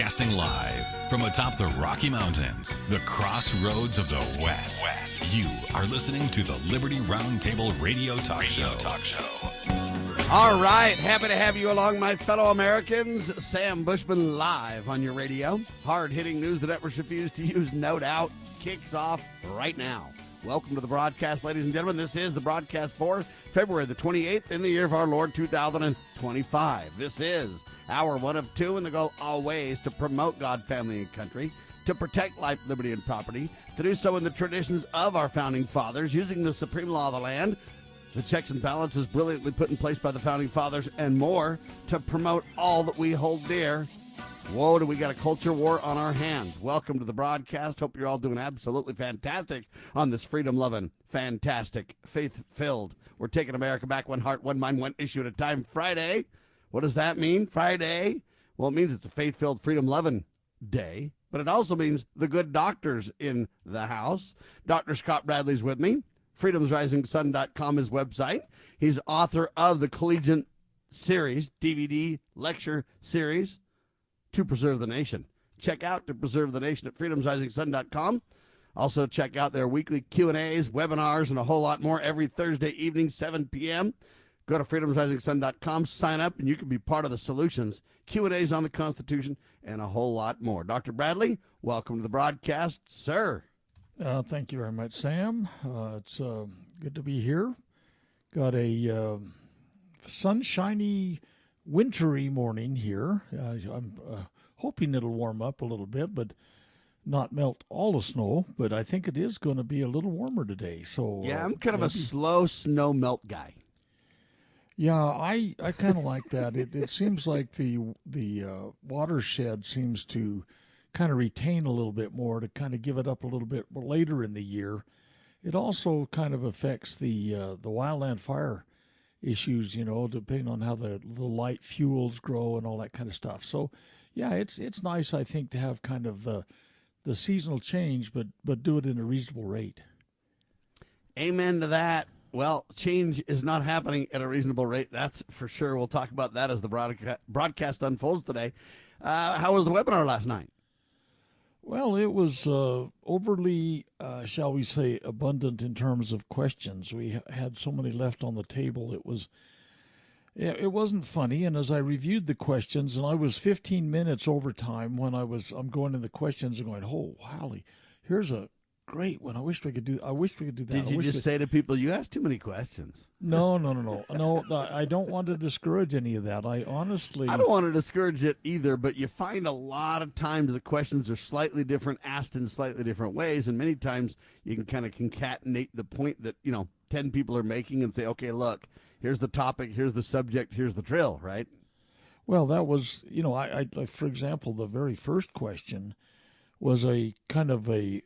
Broadcasting live from atop the Rocky Mountains, the crossroads of the West. You are listening to the Liberty Roundtable Radio Talk Show. All right, happy to have you along, my fellow Americans. Sam Bushman live on your radio. Hard-hitting news that others refuse to use, no doubt, kicks off right now. Welcome to the broadcast, ladies and gentlemen. This is the broadcast for February the 28th in the year of our Lord 2025. This is hour one of two, and the goal always to promote God, family, and country, to protect life, liberty, and property, to do so in the traditions of our founding fathers, using the supreme law of the land, the checks and balances brilliantly put in place by the founding fathers, and more, to promote all that we hold dear. Whoa, do we got a culture war on our hands. Welcome to the broadcast. Hope you're all doing absolutely fantastic on this freedom-loving, fantastic, faith-filled, we're taking America back one heart, one mind, one issue at a time Friday. What does that mean, Friday? Well, it means it's a faith-filled, freedom-loving day, but it also means the good doctor's in the house. Dr. Scott Bradley's with me. freedomsrisingsun.com is website. He's author of the Collegiate Series, DVD lecture series, To Preserve the Nation. Check out To Preserve the Nation at freedomsrisingsun.com. Also check out their weekly Q&As, webinars, and a whole lot more every Thursday evening, 7 p.m. Go to freedomsrisingsun.com, sign up, and you can be part of the solutions, Q&As on the Constitution, and a whole lot more. Dr. Bradley, welcome to the broadcast, sir. Thank you very much, Sam. It's good to be here. Got a sunshiny, wintry morning here. I'm hoping it'll warm up a little bit, but not melt all the snow. But I think it is going to be a little warmer today. So yeah, I'm kind of a slow snow melt guy. Yeah, I kind of like that. It seems like the watershed seems to kind of retain a little bit more, to kind of give it up a little bit later in the year. It also kind of affects the wildland fire issues, depending on how the light fuels grow and all that kind of stuff. So, yeah, it's nice, I think, to have kind of the seasonal change, but do it in a reasonable rate. Amen to that. Well, change is not happening at a reasonable rate, that's for sure. We'll talk about that as the broadcast unfolds today. How was the webinar last night? Well, it was overly, shall we say, abundant in terms of questions. We had so many left on the table. It wasn't funny. And as I reviewed the questions, and I was 15 minutes over time when I'm going in the questions and going, oh, Holly, here's a great one. I wish we could do that. Did you just say to people, you asked too many questions? No. I don't want to discourage any of that. I don't want to discourage it either, but you find a lot of times the questions are slightly different, asked in slightly different ways, and many times you can kind of concatenate the point that, 10 people are making and say, okay, look, here's the topic, here's the subject, here's the drill, right? Well, that was, I like, for example, the very first question was a kind of a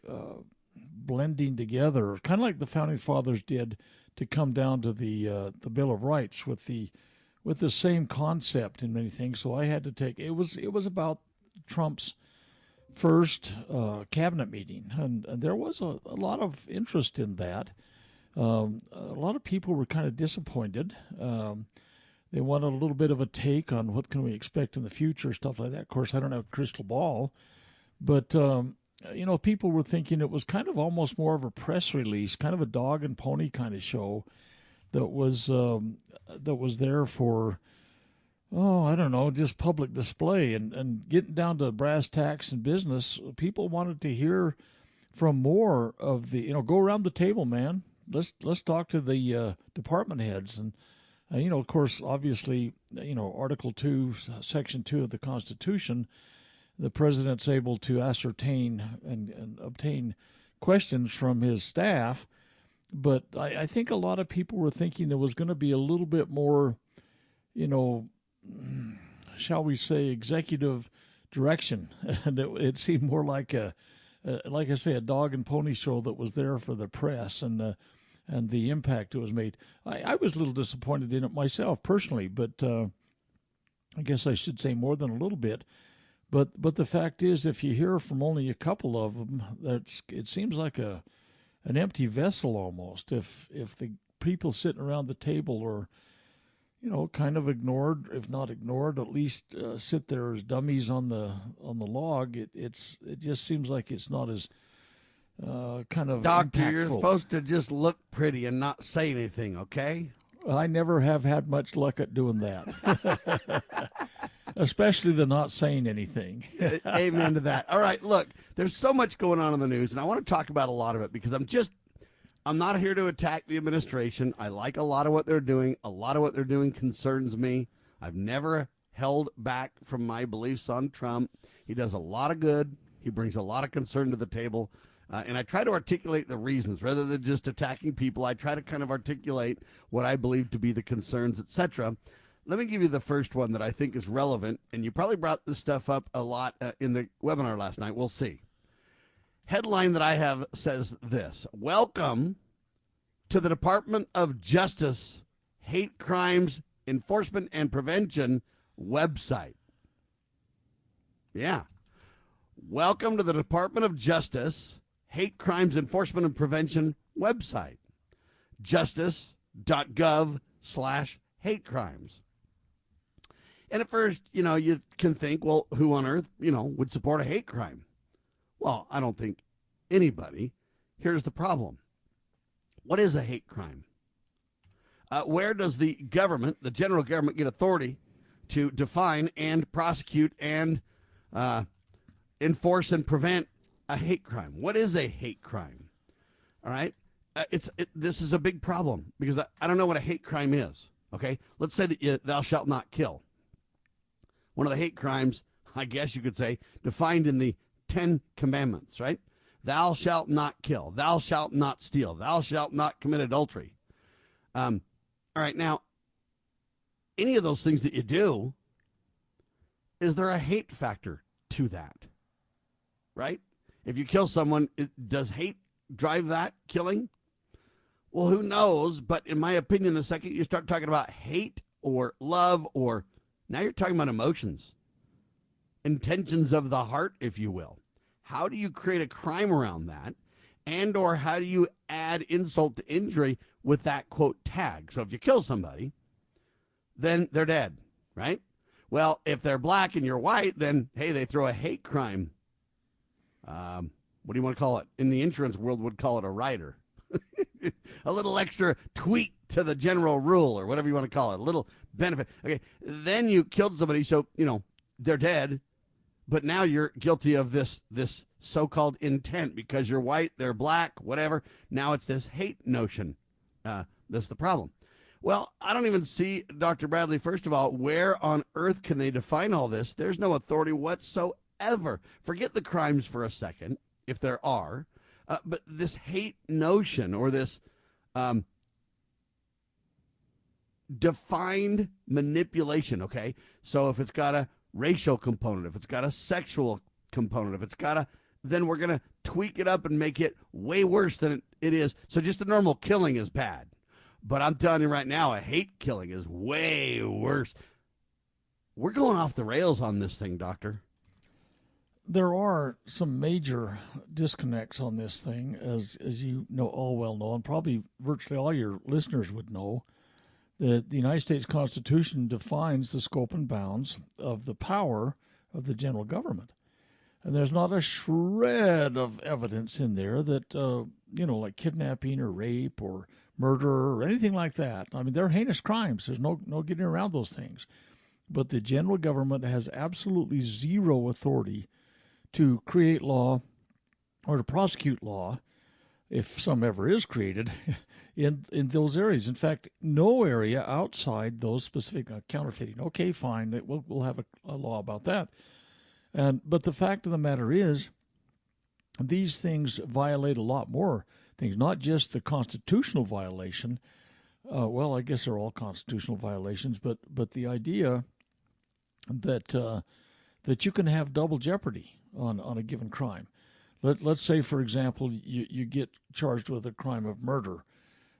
blending together, kind of like the founding fathers did, to come down to the Bill of Rights with the same concept in many things. So I had to take it was about Trump's first cabinet meeting, and there was a lot of interest in that. A lot of people were kind of disappointed. They wanted a little bit of a take on what can we expect in the future, stuff like that. Of course, I don't have a crystal ball, but people were thinking it was kind of almost more of a press release, kind of a dog and pony kind of show that was there for, I don't know, just public display. And getting down to brass tacks and business, people wanted to hear from more of the, go around the table, man. Let's talk to the department heads. And, of course, obviously, Article 2, Section 2 of the Constitution, the president's able to ascertain and obtain questions from his staff. But I think a lot of people were thinking there was going to be a little bit more, shall we say, executive direction. And it seemed more like like I say, a dog and pony show that was there for the press and the impact it was made. I was a little disappointed in it myself personally, but I guess I should say more than a little bit. But the fact is, if you hear from only a couple of them, it seems like an empty vessel almost. If the people sitting around the table are, kind of ignored, if not ignored, at least sit there as dummies on the log. It just seems like it's not as kind of Doctor, impactful. you're supposed to just look pretty and not say anything, okay? I never have had much luck at doing that. Especially the not saying anything. Amen to that. All right, look, there's so much going on in the news, and I want to talk about a lot of it because I'm not here to attack the administration. I like a lot of what they're doing. A lot of what they're doing concerns me. I've never held back from my beliefs on Trump. He does a lot of good. He brings a lot of concern to the table. And I try to articulate the reasons rather than just attacking people. I try to kind of articulate what I believe to be the concerns, etc. Let me give you the first one that I think is relevant. And you probably brought this stuff up a lot in the webinar last night. We'll see. Headline that I have says this: Welcome to the Department of Justice Hate Crimes Enforcement and Prevention website. Yeah. Welcome to the Department of Justice Hate Crimes Enforcement and Prevention website. justice.gov/hate crimes. And at first, you can think, well, who on earth, would support a hate crime? Well, I don't think anybody. Here's the problem. What is a hate crime? Where does the government, the general government, get authority to define and prosecute and enforce and prevent a hate crime? What is a hate crime? All right. This is a big problem because I don't know what a hate crime is. Okay. Let's say that thou shalt not kill. One of the hate crimes, I guess you could say, defined in the 10 Commandments, right? Thou shalt not kill. Thou shalt not steal. Thou shalt not commit adultery. All right. Now, any of those things that you do, is there a hate factor to that? Right? If you kill someone, does hate drive that killing? Well, who knows? But in my opinion, the second you start talking about hate or love, or now you're talking about emotions, intentions of the heart, if you will. How do you create a crime around that? And or how do you add insult to injury with that, quote, tag? So if you kill somebody, then they're dead, right? Well, if they're black and you're white, then, hey, they throw a hate crime. What do you want to call it? In the insurance world, would call it a rider. A little extra tweak to the general rule, or whatever you want to call it, a little benefit. Okay, then you killed somebody, so, they're dead, but now you're guilty of this so-called intent because you're white, they're black, whatever. Now it's this hate notion. That's the problem. Well, I don't even see, Dr. Bradley, first of all, where on earth can they define all this? There's no authority whatsoever. Forget the crimes for a second, if there are. But this hate notion, or this defined manipulation, okay? So if it's got a racial component, if it's got a sexual component, if it's got then we're going to tweak it up and make it way worse than it is. So just a normal killing is bad. But I'm telling you right now, a hate killing is way worse. We're going off the rails on this thing, Doctor. There are some major disconnects on this thing, as you all well know, and probably virtually all your listeners would know, that the United States Constitution defines the scope and bounds of the power of the general government. And there's not a shred of evidence in there that, like kidnapping or rape or murder or anything like that. I mean, they're heinous crimes. There's no getting around those things. But the general government has absolutely zero authority to create law or to prosecute law, if some ever is created, in those areas. In fact, no area outside those specific counterfeiting. Okay, fine, we'll have a law about that. But the fact of the matter is, these things violate a lot more things, not just the constitutional violation. Well, I guess they're all constitutional violations, but the idea that you can have double jeopardy on a given crime. Let's say, for example, you get charged with a crime of murder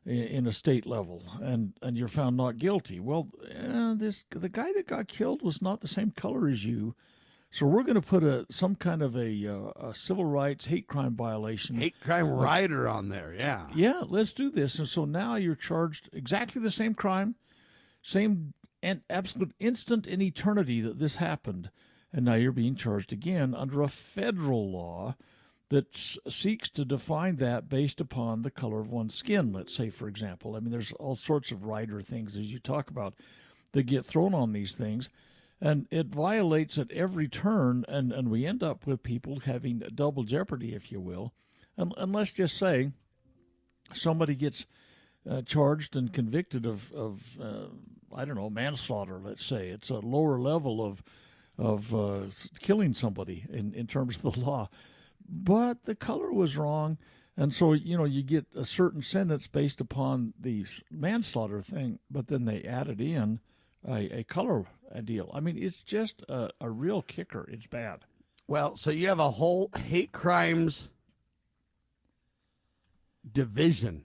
in a state level, and you're found not guilty. Well, the guy that got killed was not the same color as you, so we're going to put some kind of a civil rights hate crime violation. Hate crime rider on there, yeah. Yeah, let's do this. And so now you're charged exactly the same crime, same absolute instant in eternity that this happened, and now you're being charged again under a federal law that seeks to define that based upon the color of one's skin, let's say, for example. I mean, there's all sorts of rider things, as you talk about, that get thrown on these things, and it violates at every turn, and we end up with people having double jeopardy, if you will. And let's just say somebody gets charged and convicted of I don't know, manslaughter, let's say. It's a lower level of killing somebody in terms of the law. But the color was wrong, and so, you get a certain sentence based upon the manslaughter thing, but then they added in a color deal. I mean, it's just a real kicker. It's bad. Well, so you have a whole hate crimes division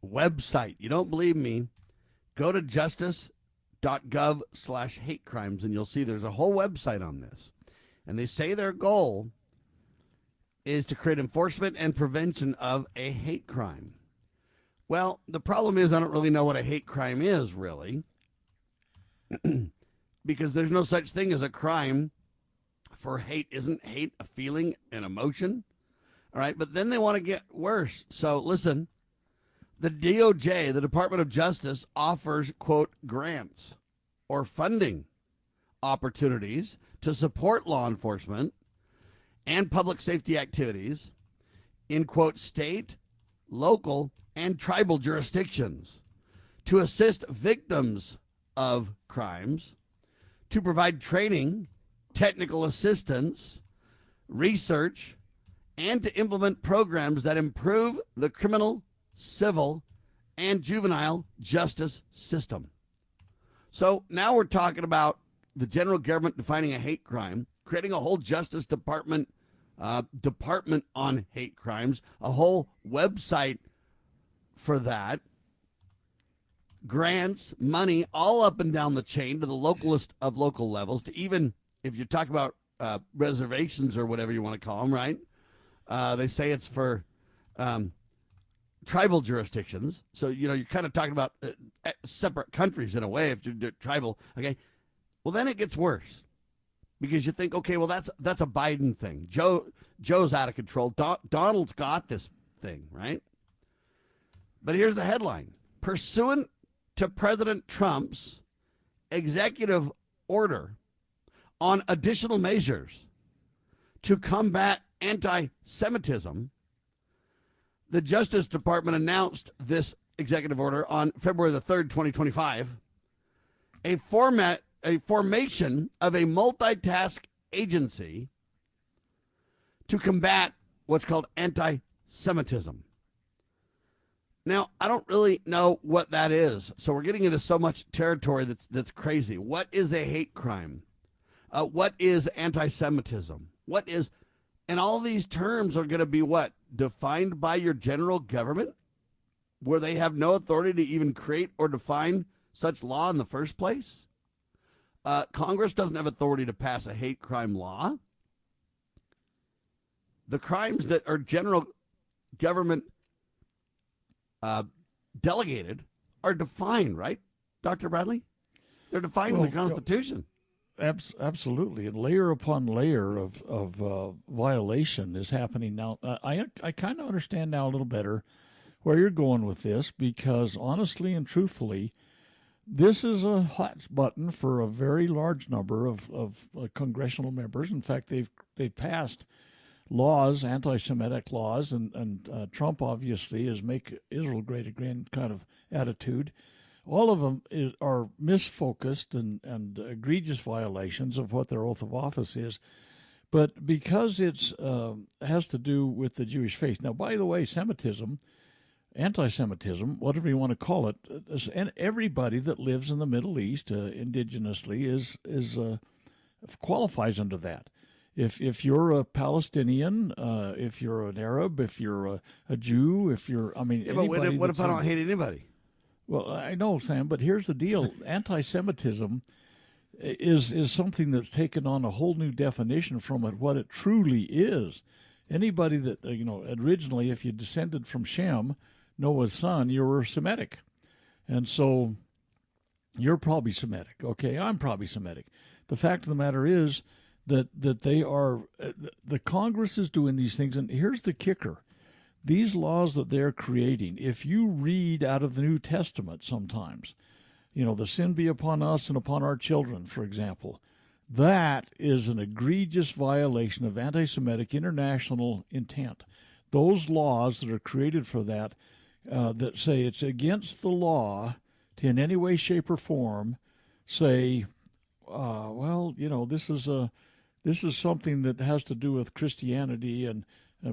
website. You don't believe me? Go to justice.gov/hate crimes, and you'll see there's a whole website on this. And they say their goal is to create enforcement and prevention of a hate crime. Well, the problem is I don't really know what a hate crime is, really, because there's no such thing as a crime for hate. Isn't hate a feeling, an emotion? All right, but then they want to get worse. So listen, the DOJ, the Department of Justice, offers, quote, grants or funding opportunities to support law enforcement and public safety activities in, quote, state, local, and tribal jurisdictions to assist victims of crimes, to provide training, technical assistance, research, and to implement programs that improve the criminal, civil, and juvenile justice system. So now we're talking about the general government defining a hate crime, creating a whole Justice Department department on hate crimes, a whole website for that, grants, money, all up and down the chain to the localist of local levels, to even, if you talk about reservations or whatever you want to call them, right? They say it's for tribal jurisdictions. So, you're kind of talking about separate countries in a way if you're tribal. Okay. Well, then it gets worse because you think, okay, well, that's a Biden thing. Joe's out of control. Donald's got this thing, right? But here's the headline. Pursuant to President Trump's executive order on additional measures to combat anti-Semitism, the Justice Department announced this executive order on February the 3rd, 2025, a formation of a multitask agency to combat what's called anti-Semitism. Now, I don't really know what that is, so we're getting into so much territory that's crazy. What is a hate crime? What is anti-Semitism? What is, and all these terms are going to be what? Defined by your general government, where they have no authority to even create or define such law in the first place? Congress doesn't have authority to pass a hate crime law. The crimes that are general government delegated are defined, right, Dr. Bradley? They're defined in the Constitution. Absolutely, and layer upon layer of violation is happening now. I kind of understand now a little better where you're going with this, because honestly and truthfully, this is a hot button for a very large number of congressional members. In fact, they've passed laws, anti-Semitic laws, and Trump obviously is make Israel great again kind of attitude. All of them are misfocused and egregious violations of what their oath of office is. But because it has to do with the Jewish faith. Now, by the way, Semitism, anti-Semitism, whatever you want to call it, and everybody that lives in the Middle East indigenously is qualifies under that. If you're a Palestinian, if you're an Arab, if you're a Jew, if you're, I mean, yeah, but what if I don't hate anybody? Well, I know, Sam, but here's the deal. Anti-Semitism is something that's taken on a whole new definition from what it truly is. Anybody that, originally, if you descended from Shem, Noah's son, you were Semitic. And so you're probably Semitic. Okay, I'm probably Semitic. The fact of the matter is that they are, the Congress is doing these things, and here's the kicker. These laws that they're creating, if you read out of the New Testament sometimes, the sin be upon us and upon our children, for example, that is an egregious violation of anti-Semitic international intent. Those laws that are created for that, that say it's against the law to in any way, shape, or form say, this is something that has to do with Christianity and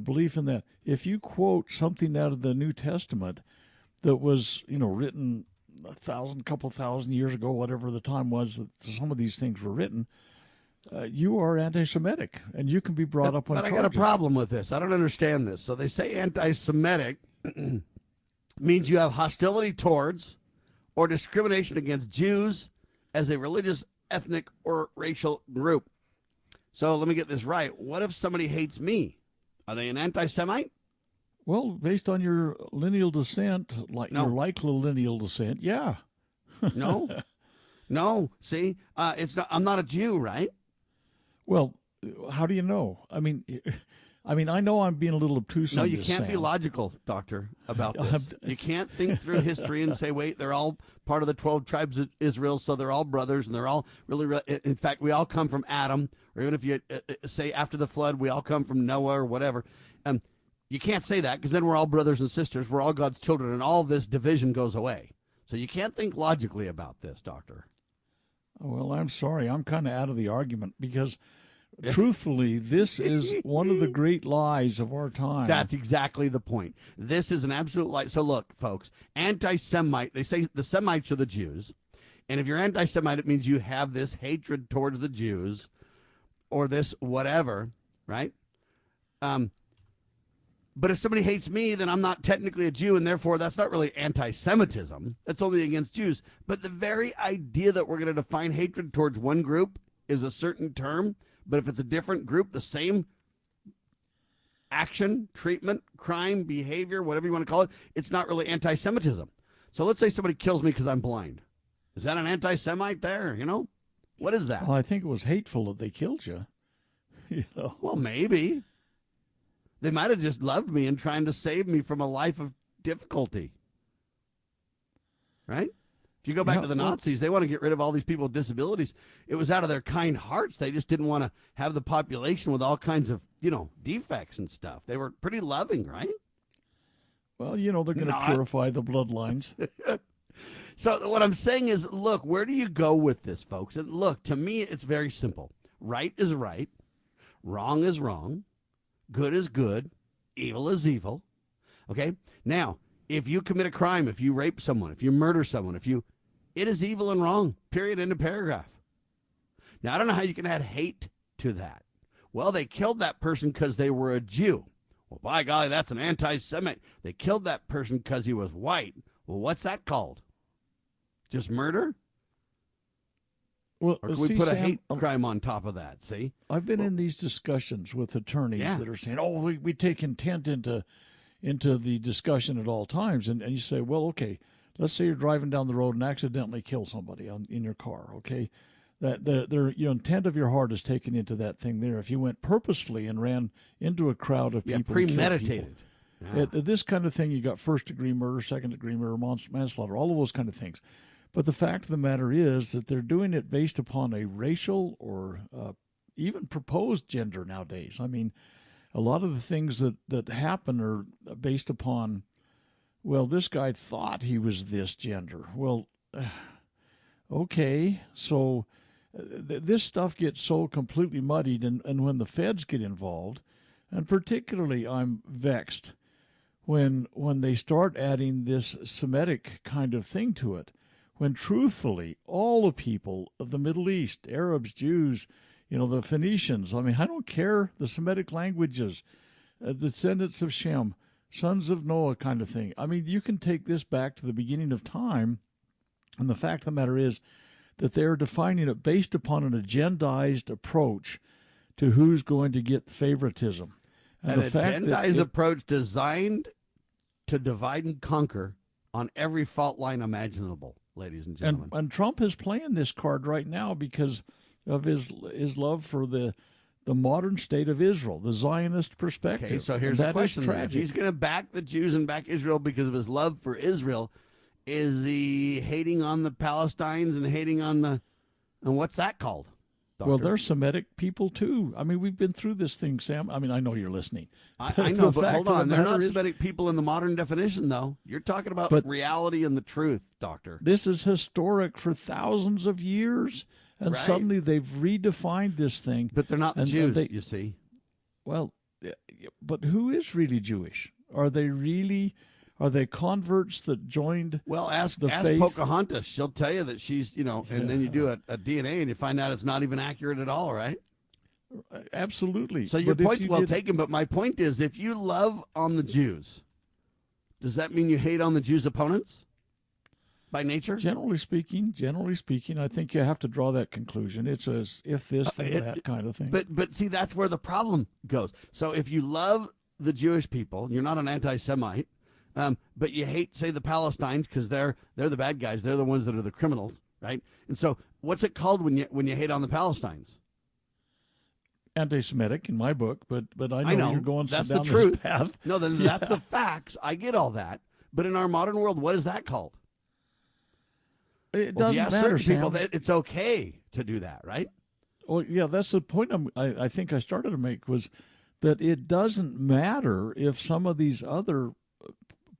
belief in that. If you quote something out of the New Testament that was, written couple thousand years ago, whatever the time was that some of these things were written, you are anti-Semitic, and you can be brought up on charges. But I got a problem with this. I don't understand this. So they say anti-Semitic means you have hostility towards or discrimination against Jews as a religious, ethnic, or racial group. So let me get this right. What if somebody hates me? Are they an anti-Semite? Well, based on your lineal descent, your likely lineal descent, yeah. No. See, it's not. I'm not a Jew, right? Well, how do you know? I mean, I know I'm being a little obtuse. No, on you this, can't Sam. be logical, Doctor, about this. You can't think through history and say, wait, they're all part of the 12 tribes of Israel, so they're all brothers, and they're all really. In fact, we all come from Adam, or even if you say after the flood, we all come from Noah or whatever. You can't say that because then we're all brothers and sisters. We're all God's children, and all this division goes away. So you can't think logically about this, Doctor. Well, I'm sorry. I'm kind of out of the argument because, truthfully, this is one of the great lies of our time. That's exactly the point. This is an absolute lie. So look, folks, anti-Semite, they say the Semites are the Jews. And if you're anti-Semite, it means you have this hatred towards the Jews or this whatever, right? But if somebody hates me, then I'm not technically a Jew, and therefore that's not really anti-Semitism. That's only against Jews. But the very idea that we're going to define hatred towards one group is a certain term, but if it's a different group, the same action, treatment, crime, behavior, whatever you want to call it, it's not really anti-Semitism. So let's say somebody kills me because I'm blind. Is that an anti-Semite there, What is that? Well, I think it was hateful that they killed you. Well, maybe. They might have just loved me and trying to save me from a life of difficulty. Right? If you go back to the Nazis, they want to get rid of all these people with disabilities. It was out of their kind hearts. They just didn't want to have the population with all kinds of, defects and stuff. They were pretty loving, right? Well, they're going to purify the bloodlines. So what I'm saying is, look, where do you go with this, folks? And look, to me, it's very simple. Right is right. Wrong is wrong. Good is good, evil is evil, okay? Now, if you commit a crime, if you rape someone, if you murder someone, it is evil and wrong, period, end of paragraph. Now, I don't know how you can add hate to that. Well, they killed that person because they were a Jew. Well, by golly, that's an anti-Semite. They killed that person because he was white. Well, what's that called? Just murder? Well, or can we put a hate crime on top of that, see? I've been in these discussions with attorneys that are saying, we take intent into the discussion at all times. And you say, well, okay, let's say you're driving down the road and accidentally kill somebody in your car, okay? That your intent of your heart is taken into that thing there. If you went purposefully and ran into a crowd of people. Premeditated. This kind of thing, you got first-degree murder, second-degree murder, manslaughter, all of those kind of things. But the fact of the matter is that they're doing it based upon a racial or even proposed gender nowadays. I mean, a lot of the things that happen are based upon, well, this guy thought he was this gender. Well, okay, so this stuff gets so completely muddied, and when the feds get involved, and particularly I'm vexed when they start adding this Semitic kind of thing to it. When truthfully, all the people of the Middle East, Arabs, Jews, the Phoenicians, I don't care, the Semitic languages, descendants of Shem, sons of Noah kind of thing. You can take this back to the beginning of time, and the fact of the matter is that they're defining it based upon an agendized approach to who's going to get favoritism. And an agendized approach designed to divide and conquer on every fault line imaginable. ladies and gentlemen. And Trump is playing this card right now because of his love for the modern state of Israel, the Zionist perspective. Okay, so here's the question. If he's going to back the Jews and back Israel because of his love for Israel, is he hating on the Palestinians and hating on and what's that called? Doctor? Well, they're Semitic people, too. I mean, we've been through this thing, Sam. I mean, I know you're listening. I know, but hold on. They're not Semitic people in the modern definition, though. You're talking about reality and the truth, Doctor. This is historic for thousands of years, and suddenly they've redefined this thing. But they're not the Jews, you see. Well, but who is really Jewish? Are they converts that joined ask faith? Pocahontas. She'll tell you that she's, and then you do a DNA and you find out it's not even accurate at all, right? Absolutely. So your point's well taken, but my point is, if you love on the Jews, does that mean you hate on the Jews' opponents by nature? Generally speaking, I think you have to draw that conclusion. It's as if this, then that kind of thing. But see, that's where the problem goes. So if you love the Jewish people, you're not an anti-Semite, but you hate, say, the Palestinians because they're the bad guys. They're the ones that are the criminals, right? And so what's it called when you hate on the Palestinians? Anti-Semitic in my book, but I know you're going that's down the truth. This path. No, then that's the facts. I get all that. But in our modern world, what is that called? It doesn't matter, Sam. People, it's okay to do that, right? Well, yeah, that's the point I think I started to make, was that it doesn't matter if some of these other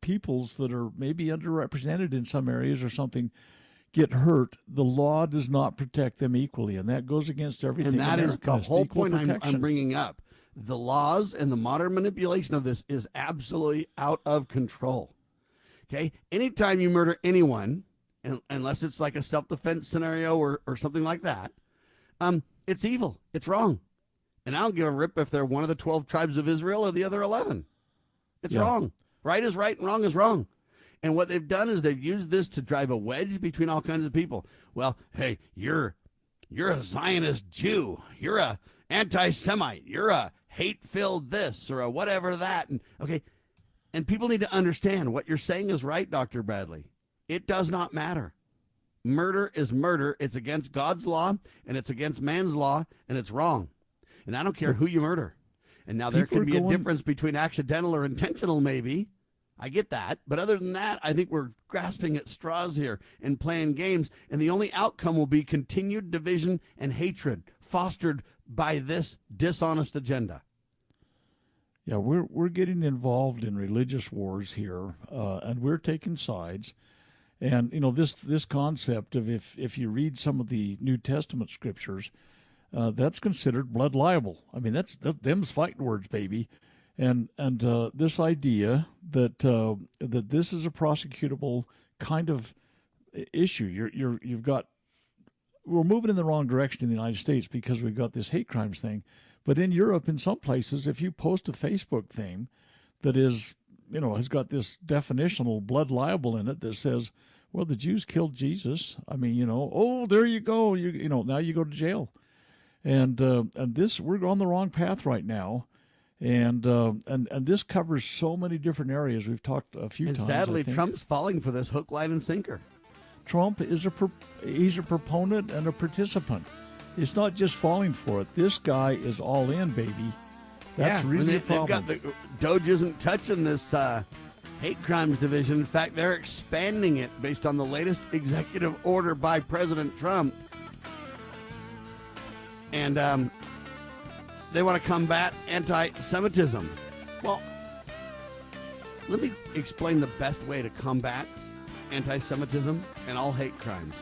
peoples that are maybe underrepresented in some areas or something get hurt. The law does not protect them equally, and that goes against everything. And that is the whole point I'm bringing up. The laws and the modern manipulation of this is absolutely out of control. Okay? Anytime you murder anyone, unless it's like a self-defense scenario or something like that, it's evil. It's wrong. And I don't give a rip if they're one of the 12 tribes of Israel or the other 11. It's wrong. Right is right and wrong is wrong. And what they've done is they've used this to drive a wedge between all kinds of people. Well, hey, you're a Zionist Jew. You're a anti-Semite. You're a hate-filled this or a whatever that. And people need to understand what you're saying is right, Dr. Bradley. It does not matter. Murder is murder. It's against God's law, and it's against man's law, and it's wrong. And I don't care who you murder. And now there can be a difference between accidental or intentional, maybe. I get that. But other than that, I think we're grasping at straws here and playing games. And the only outcome will be continued division and hatred fostered by this dishonest agenda. Yeah, we're getting involved in religious wars here, and we're taking sides. And, this concept of if you read some of the New Testament scriptures, that's considered blood libel. I mean, them's fighting words, baby. And this idea that that this is a prosecutable kind of issue. We're moving in the wrong direction in the United States because we've got this hate crimes thing. But in Europe, in some places, if you post a Facebook thing that is, has got this definitional blood libel in it that says, well, the Jews killed Jesus. I mean, oh, there you go. Now you go to jail. And this, we're on the wrong path right now. And this covers so many different areas. We've talked a few times. And sadly, Trump's falling for this hook, line, and sinker. Trump is he's a proponent and a participant. It's not just falling for it. This guy is all in, baby. That's really the problem. Doge isn't touching this hate crimes division. In fact, they're expanding it based on the latest executive order by President Trump. And they want to combat anti-Semitism. Well, let me explain the best way to combat anti-Semitism and all hate crimes.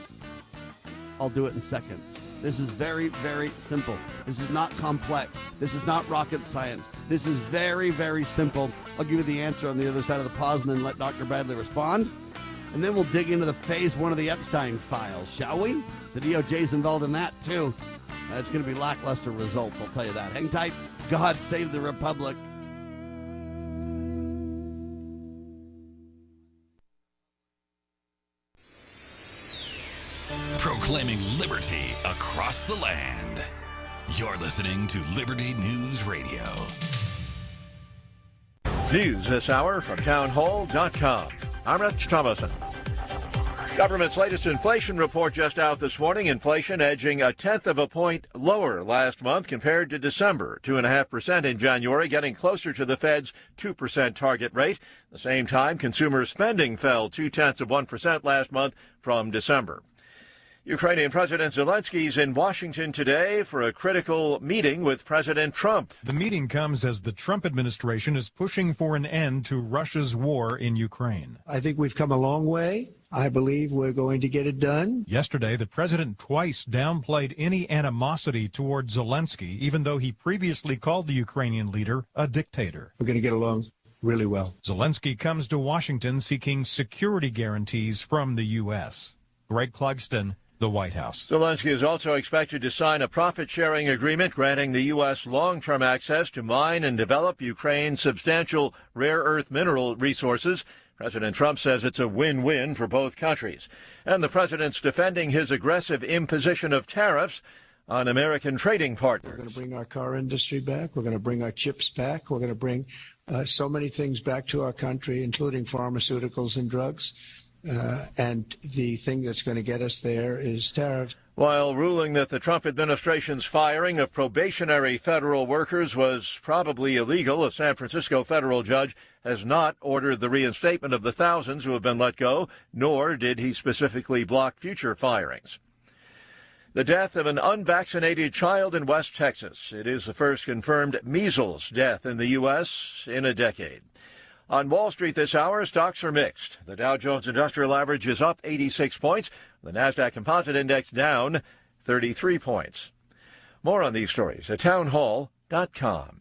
I'll do it in seconds. This is very, very simple. This is not complex. This is not rocket science. This is very, very simple. I'll give you the answer on the other side of the pause and then let Dr. Bradley respond. And then we'll dig into the phase 1 of the Epstein Files, shall we? The DOJ's involved in that, too. It's going to be lackluster results, I'll tell you that. Hang tight. God save the Republic. Proclaiming liberty across the land. You're listening to Liberty News Radio. News this hour from townhall.com. I'm Rich Thomason. Government's latest inflation report just out this morning. Inflation edging 1/10 of a point lower last month compared to December. 2.5% in January, getting closer to the Fed's 2% target rate. At the same time, consumer spending fell 0.2% last month from December. Ukrainian President Zelensky is in Washington today for a critical meeting with President Trump. The meeting comes as the Trump administration is pushing for an end to Russia's war in Ukraine. I think we've come a long way. I believe we're going to get it done. Yesterday, the president twice downplayed any animosity toward Zelensky, even though he previously called the Ukrainian leader a dictator. We're going to get along really well. Zelensky comes to Washington seeking security guarantees from the U.S. Greg Clugston, the White House. Zelensky is also expected to sign a profit-sharing agreement granting the U.S. long-term access to mine and develop Ukraine's substantial rare earth mineral resources. President Trump says it's a win-win for both countries. And the president's defending his aggressive imposition of tariffs on American trading partners. We're going to bring our car industry back. We're going to bring our chips back. We're going to bring so many things back to our country, including pharmaceuticals and drugs. And the thing that's going to get us there is tariffs. While ruling that the Trump administration's firing of probationary federal workers was probably illegal, a San Francisco federal judge has not ordered the reinstatement of the thousands who have been let go, nor did he specifically block future firings. The death of an unvaccinated child in West Texas. It is the first confirmed measles death in the U.S. in a decade. On Wall Street this hour, stocks are mixed. The Dow Jones Industrial Average is up 86 points. The Nasdaq Composite Index down 33 points. More on these stories at townhall.com.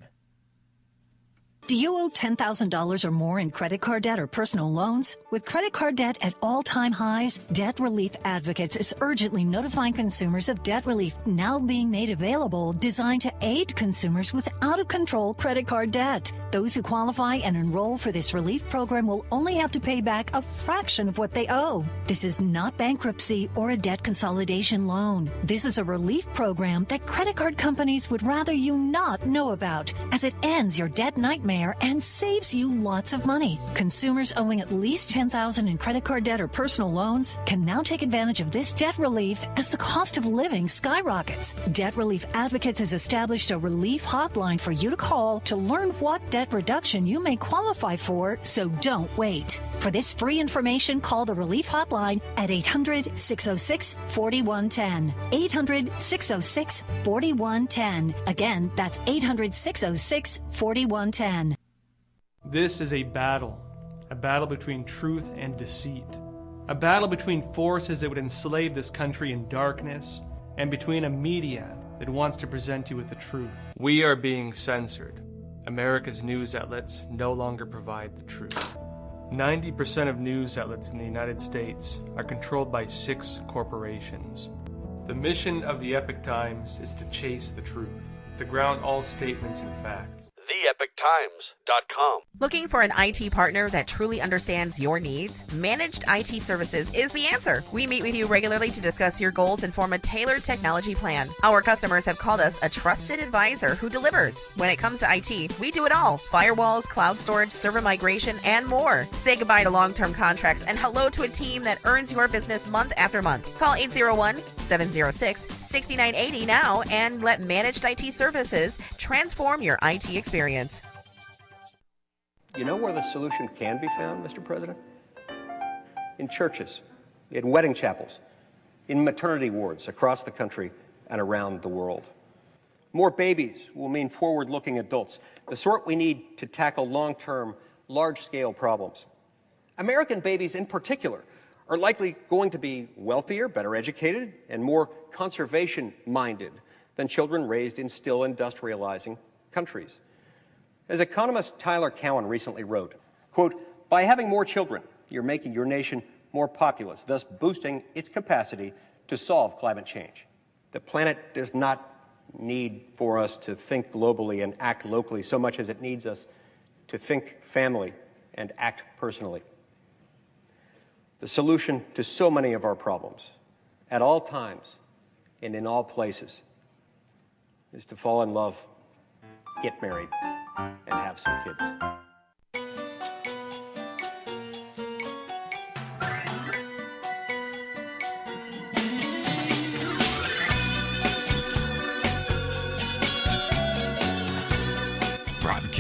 Do you owe $10,000 or more in credit card debt or personal loans? With credit card debt at all-time highs, Debt Relief Advocates is urgently notifying consumers of debt relief now being made available, designed to aid consumers with out-of-control credit card debt. Those who qualify and enroll for this relief program will only have to pay back a fraction of what they owe. This is not bankruptcy or a debt consolidation loan. This is a relief program that credit card companies would rather you not know about, as it ends your debt nightmare and saves you lots of money. Consumers owing at least $10,000 in credit card debt or personal loans can now take advantage of this debt relief as the cost of living skyrockets. Debt Relief Advocates has established a relief hotline for you to call to learn what debt reduction you may qualify for, so don't wait. For this free information, call the relief hotline at 800-606-4110. 800-606-4110. Again, that's 800-606-4110. This is a battle between truth and deceit, a battle between forces that would enslave this country in darkness and between a media that wants to present you with the truth. We are being censored. America's news outlets no longer provide the truth. 90% of news outlets in the United States are controlled by 6 corporations. The mission of the Epoch Times is to chase the truth, to ground all statements in fact. TheEpochTimes.com. Looking for an IT partner that truly understands your needs? Managed IT Services is the answer. We meet with you regularly to discuss your goals and form a tailored technology plan. Our customers have called us a trusted advisor who delivers. When it comes to IT, we do it all. Firewalls, cloud storage, server migration, and more. Say goodbye to long-term contracts and hello to a team that earns your business month after month. Call 801-706-6980 now and let Managed IT Services transform your IT experience. You know where the solution can be found, Mr. President? In churches, in wedding chapels, in maternity wards across the country and around the world. More babies will mean forward-looking adults, the sort we need to tackle long-term, large-scale problems. American babies in particular are likely going to be wealthier, better educated, and more conservation-minded than children raised in still industrializing countries. As economist Tyler Cowen recently wrote, quote, "By having more children, you're making your nation more populous, thus boosting its capacity to solve climate change. The planet does not need for us to think globally and act locally so much as it needs us to think family and act personally. The solution to so many of our problems, at all times and in all places, is to fall in love, get married, and have some kids."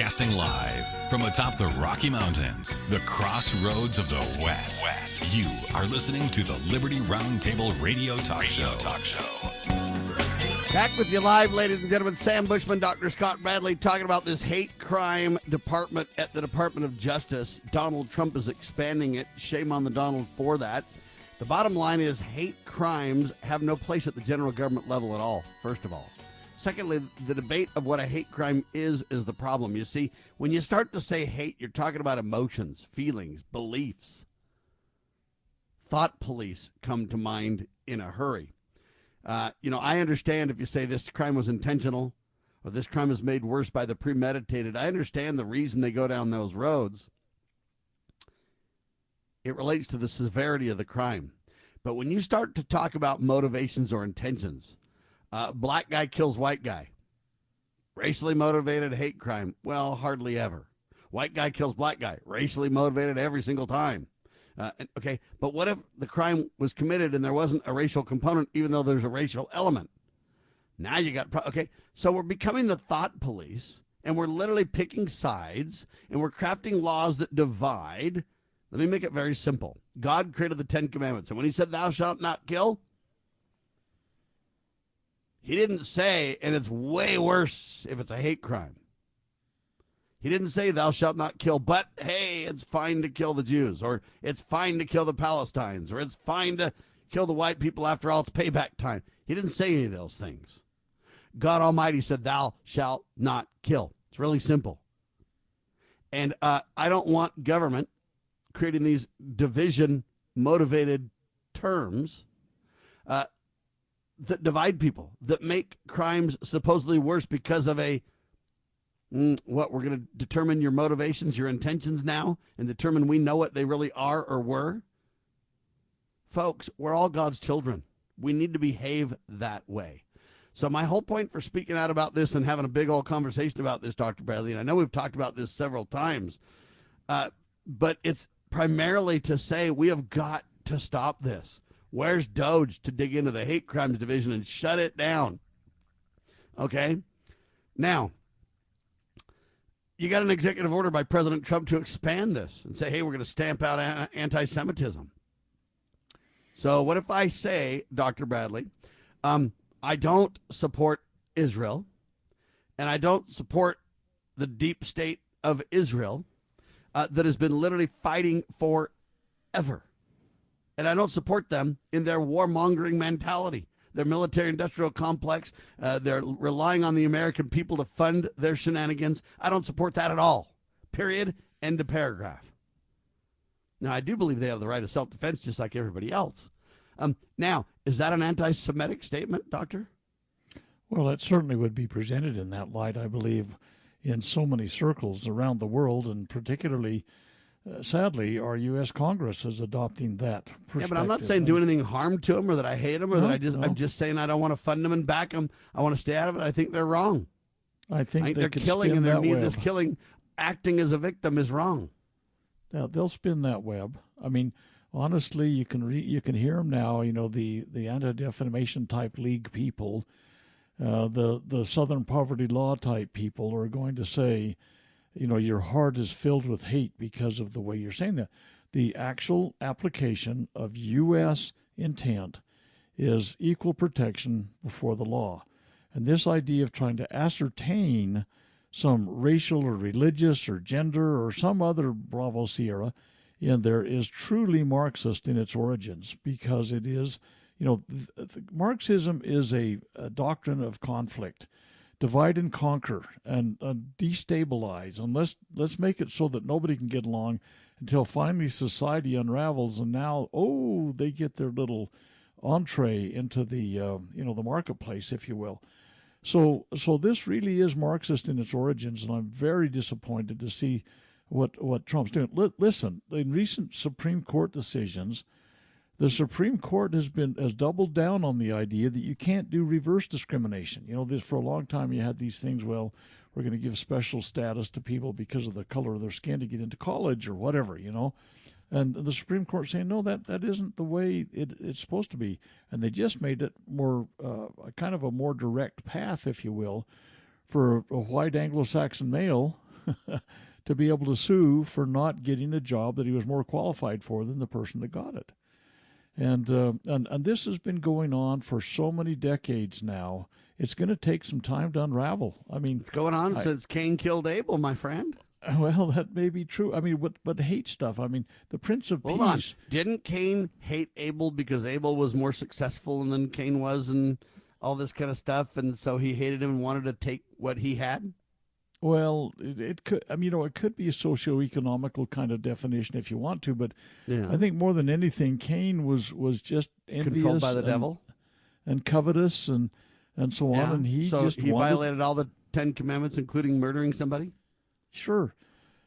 Broadcasting live from atop the Rocky Mountains, the crossroads of the West. You are listening to the Liberty Roundtable Radio Talk Show. Back with you live, ladies and gentlemen. Sam Bushman, Dr. Scott Bradley, talking about this hate crime department at the Department of Justice. Donald Trump is expanding it. Shame on the Donald for that. The bottom line is hate crimes have no place at the general government level at all, first of all. Secondly, the debate of what a hate crime is the problem. You see, when you start to say hate, you're talking about emotions, feelings, beliefs. Thought police come to mind in a hurry. I understand if you say this crime was intentional or this crime is made worse by the premeditated. I understand the reason they go down those roads. It relates to the severity of the crime. But when you start to talk about motivations or intentions, black guy kills white guy. Racially motivated hate crime, well, hardly ever. White guy kills black guy. Racially motivated every single time. Okay, but what if the crime was committed and there wasn't a racial component, even though there's a racial element? Now you got, okay, so we're becoming the thought police, and we're literally picking sides, and we're crafting laws that divide. Let me make it very simple. God created the 10 Commandments, and when he said, thou shalt not kill, he didn't say, and it's way worse if it's a hate crime. He didn't say, thou shalt not kill, but, hey, it's fine to kill the Jews, or it's fine to kill the Palestinians, or it's fine to kill the white people. After all, it's payback time. He didn't say any of those things. God Almighty said, thou shalt not kill. It's really simple. And I don't want government creating these division-motivated terms that divide people, that make crimes supposedly worse because of we're going to determine your motivations, your intentions now, and determine we know what they really are or were. Folks, we're all God's children. We need to behave that way. So my whole point for speaking out about this and having a big old conversation about this, Dr. Bradley, and I know we've talked about this several times, but it's primarily to say we have got to stop this. Where's Doge to dig into the hate crimes division and shut it down? Okay? Now, you got an executive order by President Trump to expand this and say, hey, we're going to stamp out anti-Semitism. So what if I say, Dr. Bradley, I don't support Israel, and I don't support the deep state of Israel that has been literally fighting forever. And I don't support them in their warmongering mentality, their military-industrial complex. They're relying on the American people to fund their shenanigans. I don't support that at all. Period. End of paragraph. Now, I do believe they have the right of self-defense just like everybody else. Now, is that an anti-Semitic statement, Doctor? Well, it certainly would be presented in that light, I believe, in so many circles around the world, and particularly sadly, our U.S. Congress is adopting that perspective. Yeah, but I'm not saying do anything harm to them or that I hate them or I'm just saying I don't want to fund them and back them. I want to stay out of it. I think they're wrong. I think they're killing, and their needless killing, acting as a victim is wrong. Now, they'll spin that web. I mean, honestly, you can hear them now. You know, the Anti-Defamation type league people, the Southern Poverty Law type people are going to say, you know, your heart is filled with hate because of the way you're saying that. The actual application of U.S. intent is equal protection before the law. And this idea of trying to ascertain some racial or religious or gender or some other Bravo Sierra in there is truly Marxist in its origins, because it is, you know, Marxism is a doctrine of conflict. Divide and conquer and destabilize, and let's make it so that nobody can get along until finally society unravels, and now they get their little entree into the the marketplace, if you will. So this really is Marxist in its origins, and I'm very disappointed to see what Trump's doing. Listen, in recent Supreme Court decisions, the Supreme Court has doubled down on the idea that you can't do reverse discrimination. You know, for a long time you had these things, well, we're going to give special status to people because of the color of their skin to get into college or whatever, you know. And the Supreme Court saying, no, that isn't the way it's supposed to be. And they just made it more, kind of a more direct path, if you will, for a white Anglo-Saxon male to be able to sue for not getting a job that he was more qualified for than the person that got it. And this has been going on for so many decades now. It's going to take some time to unravel. I mean, it's going on since Cain killed Abel, my friend. Well, that may be true. I mean, but hate stuff. I mean, the Prince of Hold Peace. on. Didn't Cain hate Abel because Abel was more successful than Cain was, and all this kind of stuff, and so he hated him and wanted to take what he had? Well, it could. I mean, it could be a socioeconomical kind of definition if you want to, but Yeah. I think more than anything, Cain was just envious, Controlled by the devil, and covetous, and so on, and he violated all the 10 Commandments, including murdering somebody. Sure.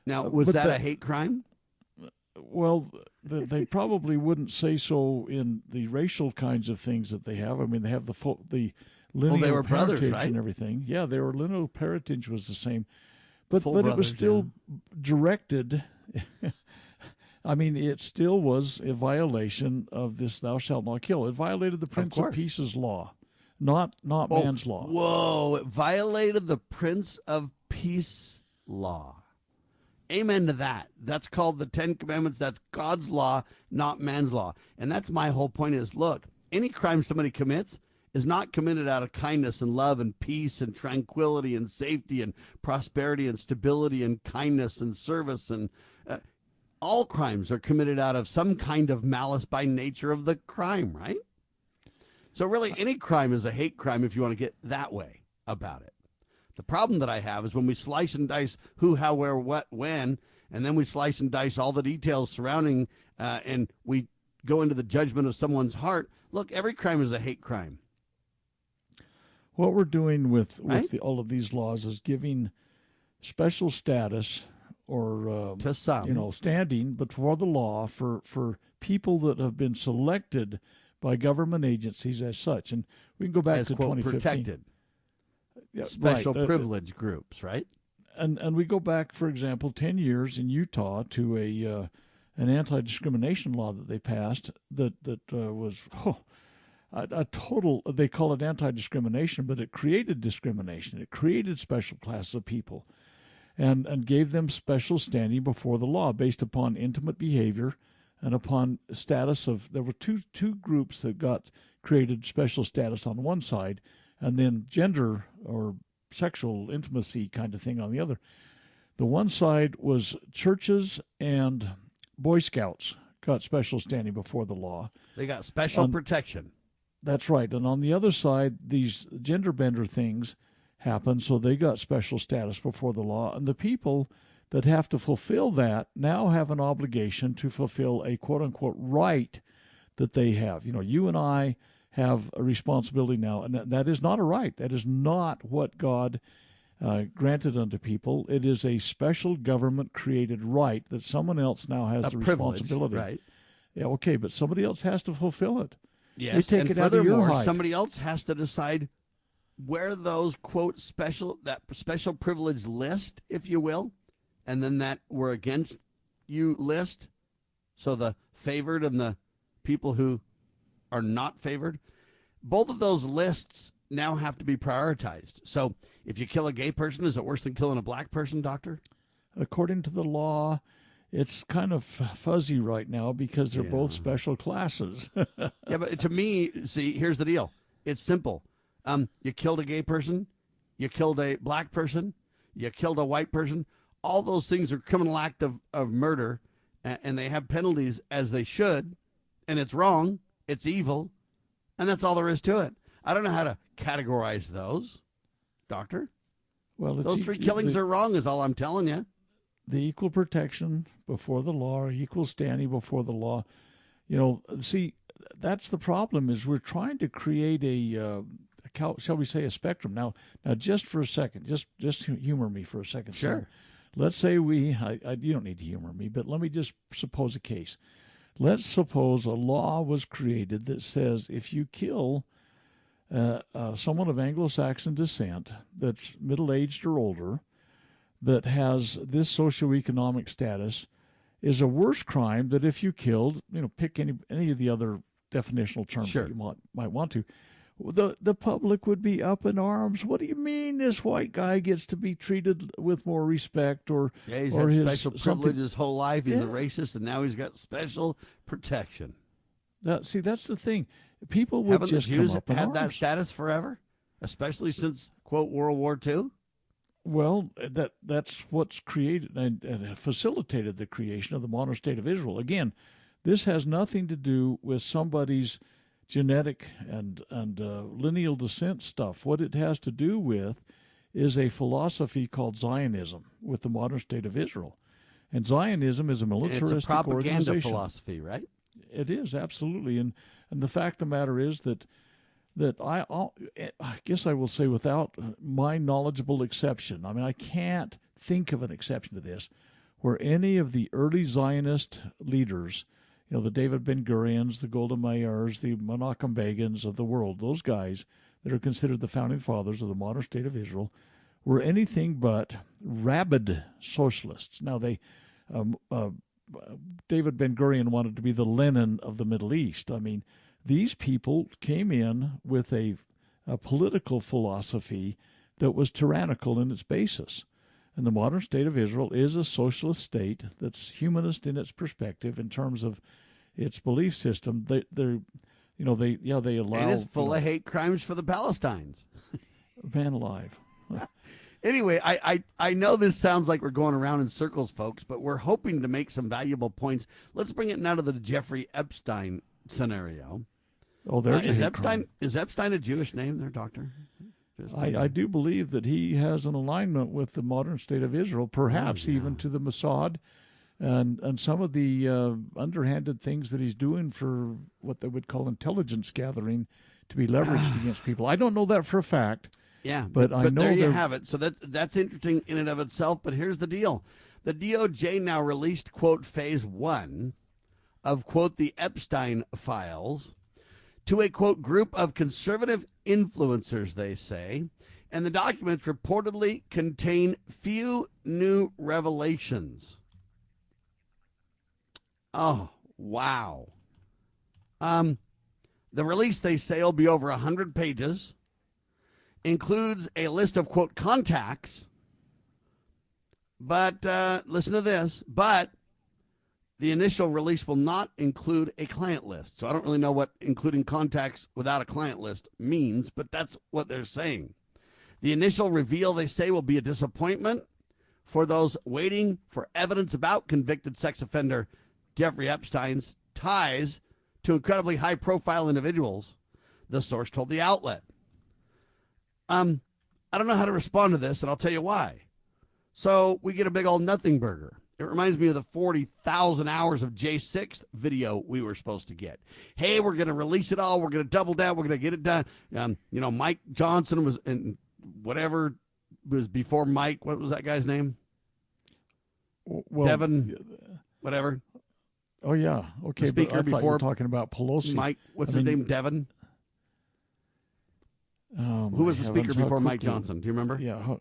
Now, was that a hate crime? Well, they probably wouldn't say so in the racial kinds of things that they have. I mean, they have the lineal they were parentage brothers, right? and everything. Yeah, their lineal parentage was the same, but Full it brothers, was still directed. I mean, it still was a violation of this "Thou shalt not kill." It violated the Prince of Peace's law, not man's law. Whoa! It violated the Prince of Peace law. Amen to that. That's called the 10 Commandments. That's God's law, not man's law. And that's my whole point is, look, any crime somebody commits is not committed out of kindness and love and peace and tranquility and safety and prosperity and stability and kindness and service. And all crimes are committed out of some kind of malice by nature of the crime, right? So really, any crime is a hate crime if you want to get that way about it. The problem that I have is when we slice and dice who, how, where, what, when, and then we slice and dice all the details surrounding, and we go into the judgment of someone's heart. Look, every crime is a hate crime. What we're doing with Right? all of these laws is giving special status or to some, standing, but for the law for people that have been selected by government agencies as such. And we can go back as, to quote, 2015. protected. Yeah, Special right. privilege groups, right? And we go back, for example, 10 years in Utah to an anti-discrimination law that they passed that was a total, they call it anti-discrimination, but it created discrimination. It created special classes of people and gave them special standing before the law based upon intimate behavior and upon status of, there were two groups that got created special status on one side, and then gender or sexual intimacy kind of thing on the other. The one side was churches and Boy Scouts got special standing before the law. They got special protection. That's right. And on the other side, these gender bender things happened, so they got special status before the law. And the people that have to fulfill that now have an obligation to fulfill a quote-unquote right that they have. You and I have a responsibility now, and that is not a right. That is not what God granted unto people. It is a special government-created right that someone else now has the responsibility. Right? Yeah, okay, but somebody else has to fulfill it. Yes, they take and it out of your furthermore, hide. somebody else has to decide where those quote that special privilege list, if you will, and then that we're against you list. So the favored and the people who are not favored, both of those lists now have to be prioritized. So if you kill a gay person, is it worse than killing a black person, doctor? According to the law, it's kind of fuzzy right now because they're both special classes. Yeah, but to me, see, here's the deal. It's simple. You killed a gay person, you killed a black person, you killed a white person. All those things are criminal act of murder, and they have penalties as they should, and it's wrong. It's evil, and that's all there is to it. I don't know how to categorize those, doctor. Well, those three killings are wrong is all I'm telling you. The equal protection before the law, or equal standing before the law. See, that's the problem is we're trying to create shall we say, a spectrum. Now, just for a second, just humor me for a second. Sure. Sir. Let's say you don't need to humor me, but let me just suppose a case. Let's suppose a law was created that says if you kill someone of Anglo-Saxon descent that's middle-aged or older that has this socioeconomic status is a worse crime than if you killed, pick any of the other definitional terms that you might want to. the public would be up in arms. What do you mean this white guy gets to be treated with more respect, or he's or had his special privilege his whole life. He's a racist, and now he's got special protection. See, that's the thing. People would Haven't just the Jews come up in had that arms. status forever, especially since, quote, World War II? Well, that's what's created and facilitated the creation of the modern state of Israel. Again, this has nothing to do with somebody's genetic and lineal descent stuff. What it has to do with is a philosophy called Zionism with the modern state of Israel. And Zionism is a militaristic it's a propaganda organization. philosophy, right? It is, absolutely. And the fact of the matter is that I guess I will say, without my knowledgeable exception, I mean, I can't think of an exception to this, where any of the early Zionist leaders, the David Ben-Gurions, the Golda Meirs, the Menachem Begins of the world, those guys that are considered the founding fathers of the modern state of Israel, were anything but rabid socialists. Now, David Ben-Gurion wanted to be the Lenin of the Middle East. I mean, these people came in with a political philosophy that was tyrannical in its basis. And the modern state of Israel is a socialist state that's humanist in its perspective in terms of its belief system. They allow. And it's full of hate crimes for the Palestinians. Man alive. Anyway, I know this sounds like we're going around in circles, folks, but we're hoping to make some valuable points. Let's bring it now to the Jeffrey Epstein scenario. Oh, there's a hate crime. Is Epstein a Jewish name there, Doctor? I do believe that he has an alignment with the modern state of Israel, perhaps even to the Mossad, and some of the underhanded things that he's doing for what they would call intelligence gathering to be leveraged against people. I don't know that for a fact. Yeah, but I know there you have it. So that's interesting in and of itself. But here's the deal: the DOJ now released, quote, phase 1 of, quote, the Epstein Files to a, quote, group of conservative influencers, they say, and the documents reportedly contain few new revelations. Oh, wow. The release, they say, will be over 100 pages, includes a list of, quote, contacts, but listen to this, but the initial release will not include a client list. So I don't really know what including contacts without a client list means, but that's what they're saying. The initial reveal, they say, will be a disappointment for those waiting for evidence about convicted sex offender Jeffrey Epstein's ties to incredibly high-profile individuals, the source told the outlet. I don't know how to respond to this, and I'll tell you why. So we get a big old nothing burger. It reminds me of the 40,000 hours of J6 video we were supposed to get. Hey, we're going to release it all. We're going to double down. We're going to get it done. Mike Johnson was in whatever was before Mike. What was that guy's name? Well, Devin, whatever. Oh, yeah. Okay, the speaker but I thought before you were talking about Pelosi. Mike, what's his name? Devin? Who was the speaker before Mike Johnson? Do you remember? Yeah.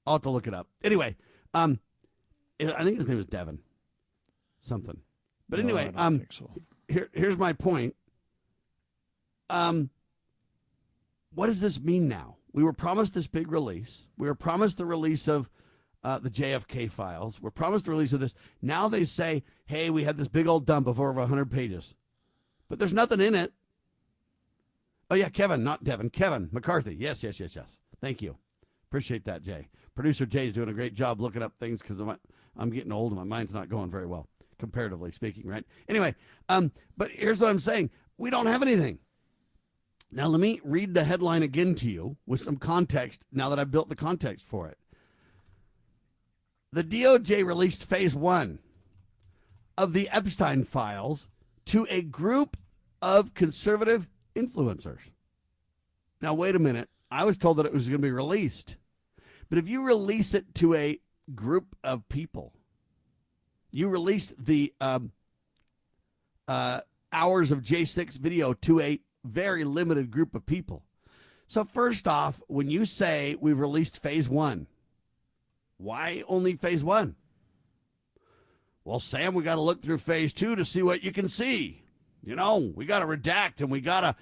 I'll have to look it up. Anyway, I think his name is Devin. Something. But anyway, I don't think so. Here's my point. What does this mean now? We were promised this big release. We were promised the release of the JFK files. We're promised the release of this. Now they say, hey, we had this big old dump of over 100 pages. But there's nothing in it. Oh, yeah, Kevin, not Devin. Kevin McCarthy. Yes. Thank you. Appreciate that, Jay. Producer Jay is doing a great job looking up things because I'm getting old and my mind's not going very well, comparatively speaking, right? Anyway, but here's what I'm saying. We don't have anything. Now, let me read the headline again to you with some context now that I've built the context for it. The DOJ released phase 1 of the Epstein Files to a group of conservative influencers. Now, wait a minute. I was told that it was going to be released. But if you release it to a group of people, you released the hours of J6 video to a very limited group of people. So first off, when you say we've released phase 1, why only phase 1? Well, Sam, we got to look through phase 2 to see what you can see. We got to redact and we got to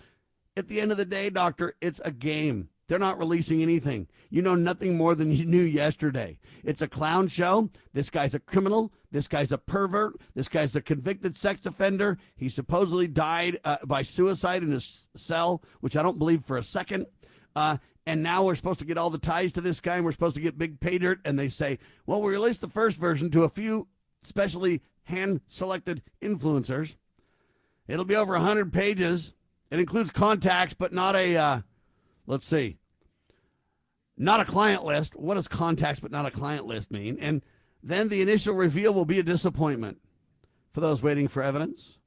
At the end of the day, doctor, it's a game. They're not releasing anything. You know nothing more than you knew yesterday. It's a clown show. This guy's a criminal. This guy's a pervert. This guy's a convicted sex offender. He supposedly died by suicide in his cell, which I don't believe for a second. And now we're supposed to get all the ties to this guy, and we're supposed to get big pay dirt. And they say, well, we released the first version to a few specially hand-selected influencers. It'll be over 100 pages. It includes contacts, but not a, let's see, not a client list. What does contacts but not a client list mean? And then the initial reveal will be a disappointment for those waiting for evidence.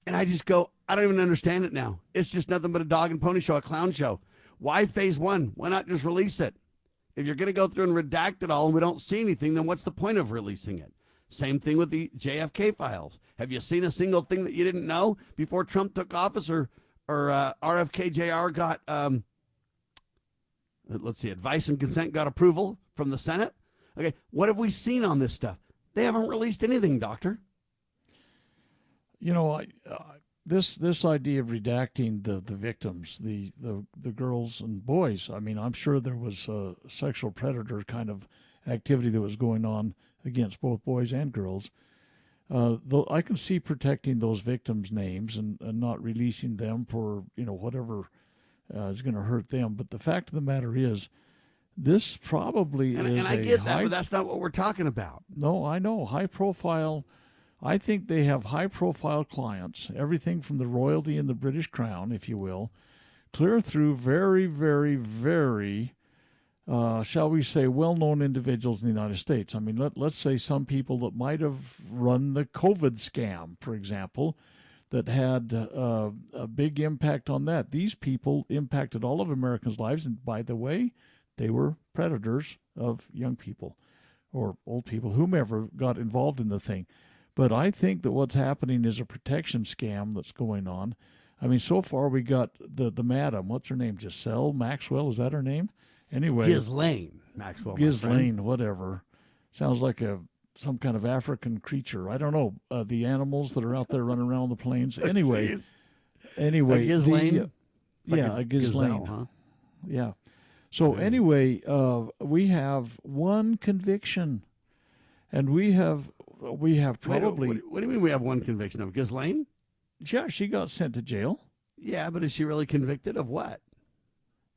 And I just go, I don't even understand it now. It's just nothing but a dog and pony show, a clown show. Why phase one? Why not just release it? If you're going to go through and redact it all and we don't see anything, then what's the point of releasing it? Same thing with the JFK files. Have you seen a single thing that you didn't know before Trump took office or RFK Jr. got, let's see, advice and consent got approval from the Senate? Okay, what have we seen on this stuff? They haven't released anything, doctor. You know, this idea of redacting the victims, the girls and boys, I mean, I'm sure there was a sexual predator kind of activity that was going on against both boys and girls. Though I can see protecting those victims' names and not releasing them for, whatever is going to hurt them. But the fact of the matter is, this probably is and I get that, but that's not what we're talking about. No, I know. High profile. I think they have high-profile clients, everything from the royalty and the British Crown, if you will, clear through very, very, very, shall we say, well-known individuals in the United States. I mean, let's say some people that might have run the COVID scam, for example, that had a big impact on that. These people impacted all of Americans' lives, and by the way, they were predators of young people or old people, whomever got involved in the thing. But I think that what's happening is a protection scam that's going on. I mean, so far we got the madam. What's her name? Giselle Maxwell? Is that her name? Anyway. Ghislaine Maxwell. Ghislaine, whatever. Sounds like some kind of African creature. I don't know. The animals that are out there running around the plains. Anyway. Anyway. A Ghislaine? A Ghislaine. Gazelle, huh? Yeah. So anyway, we have one conviction. And we have probably... What do you mean we have one conviction of? Ghislaine? Yeah, she got sent to jail. Yeah, but is she really convicted of what?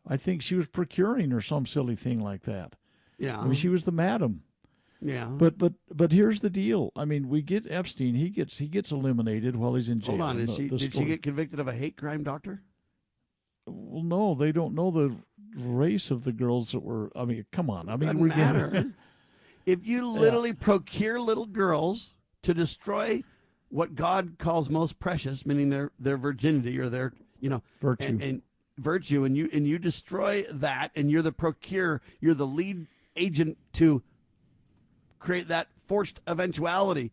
I think she was procuring or some silly thing like that. Yeah. I mean, she was the madam. Yeah. But here's the deal. I mean, we get Epstein. He gets eliminated while he's in jail. Hold on. Did she get convicted of a hate crime, doctor? Well, no, they don't know the race of the girls that were... I mean, come on. I mean, Doesn't matter. If you literally procure little girls to destroy what God calls most precious, meaning their virginity or their virtue and virtue, and you destroy that, and you're the lead agent to create that forced eventuality.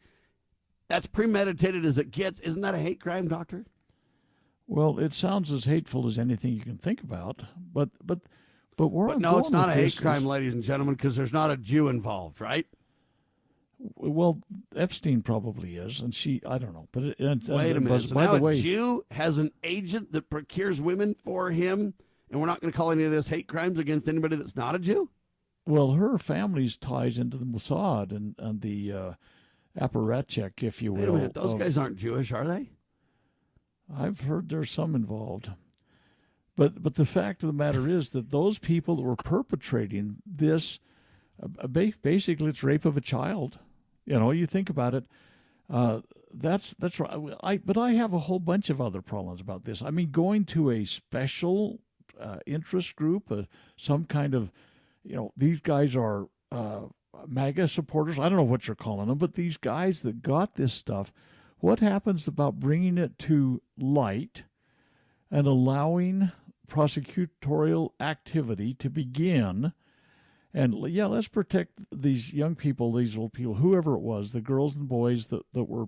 That's premeditated as it gets. Isn't that a hate crime, doctor? Well, it sounds as hateful as anything you can think about, but no, it's not a hate crime, ladies and gentlemen, because there's not a Jew involved, right? Well, Epstein probably is, and I don't know. But wait a minute. So now a Jew has an agent that procures women for him, and we're not going to call any of this hate crimes against anybody that's not a Jew? Well, her family's ties into the Mossad and the apparatchik, if you will. Wait a minute. Those guys aren't Jewish, are they? I've heard there's some involved. But the fact of the matter is that those people that were perpetrating this, basically it's rape of a child. You think about it. That's right. But I have a whole bunch of other problems about this. I mean, going to a special interest group, some kind of, these guys are MAGA supporters. I don't know what you're calling them, but these guys that got this stuff, what happens about bringing it to light and allowing prosecutorial activity to begin? And let's protect these young people, these old people, whoever it was, the girls and boys that were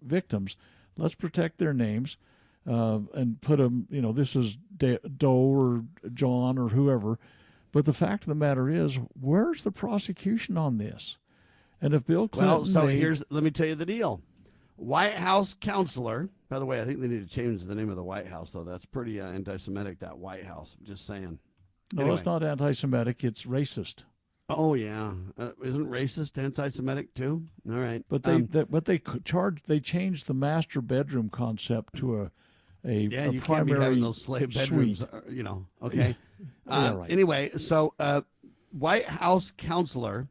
victims. Let's protect their names and put them, this is Doe or John or whoever. But the fact of the matter is, where's the prosecution on this? And if Bill Clinton... let me tell you the deal. White House counselor By the way, I think they need to change the name of the White House, though. That's pretty anti-Semitic, that White House. I'm just saying. No, Anyway. it's not anti-Semitic. It's racist. Oh, yeah. Isn't racist anti-Semitic, too? All right. But they changed the master bedroom concept to a you primary can't be having those slave bedrooms, suite. okay. Yeah, right. Anyway, so White House counselor,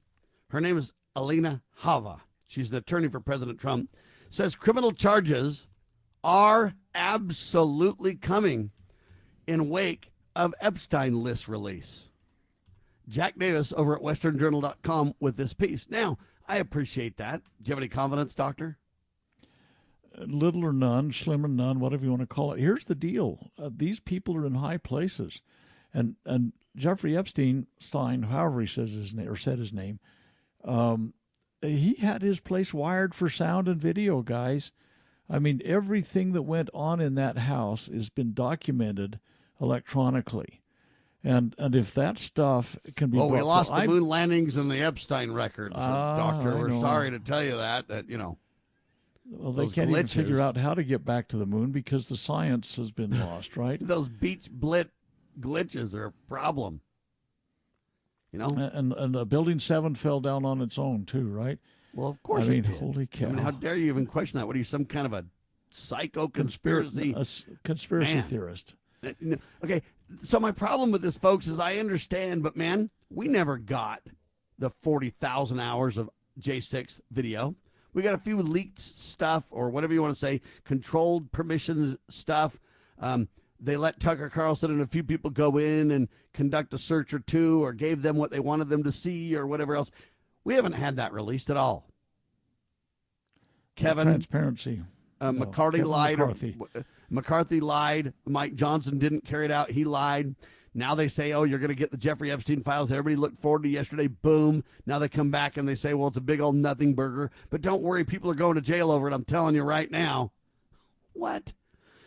her name is Alina Hava. She's the attorney for President Trump, says criminal charges are absolutely coming in wake of Epstein list release. Jack Davis over at westernjournal.com with this piece. Now, I appreciate that. Do you have any confidence, Doctor? Little or none, slim or none, whatever you want to call it. Here's the deal. These people are in high places. And Jeffrey Epstein, however he says his name, or said his name, he had his place wired for sound and video, guys. I mean, everything that went on in that house has been documented electronically. And if that stuff can be... Well, we lost the moon landings and the Epstein records, Doctor. We're know. sorry to tell you that, Well, they can't even figure out how to get back to the moon because the science has been lost, right? Those beach glitches are a problem. And Building 7 fell down on its own, too, right? Well, of course I mean, it did. holy cow. I mean, how dare you even question that? What are you, some kind of a psycho conspiracy? Conspiracy theorist. Okay, so my problem with this, folks, is I understand, but, man, we never got the 40,000 hours of J6 video. We got a few leaked stuff, or whatever you want to say, controlled permissions stuff. They let Tucker Carlson and a few people go in and conduct a search or two, or gave them what they wanted them to see, or whatever else. We haven't had that released at all. Kevin. Transparency. McCarthy lied. McCarthy lied. Mike Johnson didn't carry it out. He lied. Now they say, oh, you're going to get the Jeffrey Epstein files. Everybody looked forward to yesterday. Boom. Now they come back and they say, well, it's a big old nothing burger. But don't worry, people are going to jail over it. I'm telling you right now. What?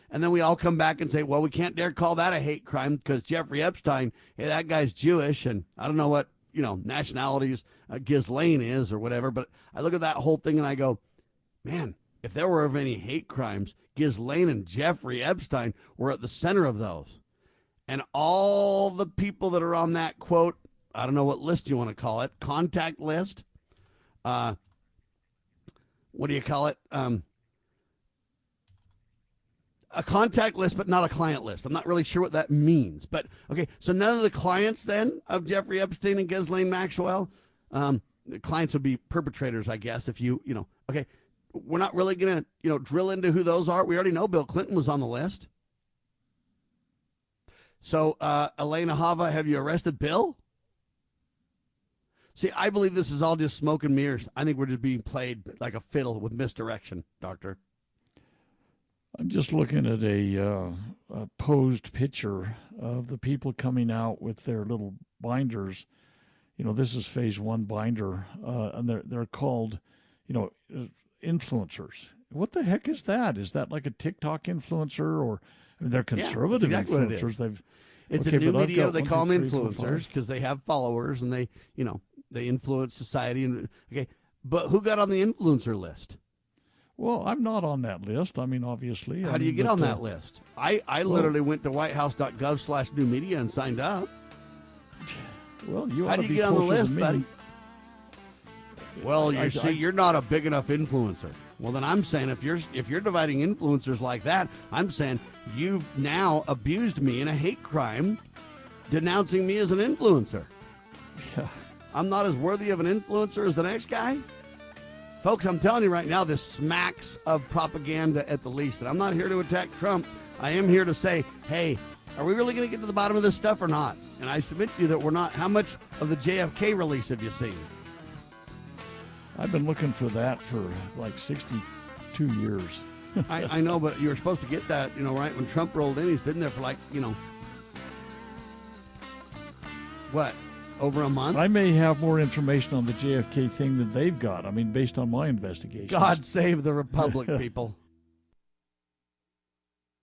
And then we all come back and say, well, we can't dare call that a hate crime because Jeffrey Epstein, hey, that guy's Jewish. And I don't know what, nationalities Ghislaine is or whatever. But I look at that whole thing and I go, man, if there were ever any hate crimes, Ghislaine and Jeffrey Epstein were at the center of those. And all the people that are on that, quote, I don't know what list you want to call it, contact list. What do you call it? A contact list, but not a client list. I'm not really sure what that means. But, okay, so none of the clients then of Jeffrey Epstein and Ghislaine Maxwell, the clients would be perpetrators, I guess, if okay. We're not really going to, drill into who those are. We already know Bill Clinton was on the list. So, Elena Hava, have you arrested Bill? See, I believe this is all just smoke and mirrors. I think we're just being played like a fiddle with misdirection, Doctor. I'm just looking at a posed picture of the people coming out with their little binders. This is phase 1 binder, and they're called, influencers. What the heck is that? Is that like a TikTok influencer, or they're conservative exactly influencers? It's a new media. They call them influencers because they have followers and they influence society. And but who got on the influencer list? Well, I'm not on that list. I mean, obviously. How do you get on that list? I literally went to whitehouse.gov/new media and signed up. Well, you how do you get on the list, buddy? Well, you're not a big enough influencer. Well, then I'm saying if you're dividing influencers like that, I'm saying you've now abused me in a hate crime, denouncing me as an influencer. Yeah. I'm not as worthy of an influencer as the next guy. Folks, I'm telling you right now, this smacks of propaganda at the least. And I'm not here to attack Trump. I am here to say, hey, are we really going to get to the bottom of this stuff or not? And I submit to you that we're not. How much of the JFK release have you seen? I've been looking for that for like 62 years. I know, but you were supposed to get that, right when Trump rolled in. He's been there for like, what, over a month? I may have more information on the JFK thing than they've got. I mean, based on my investigation. God save the Republic, people.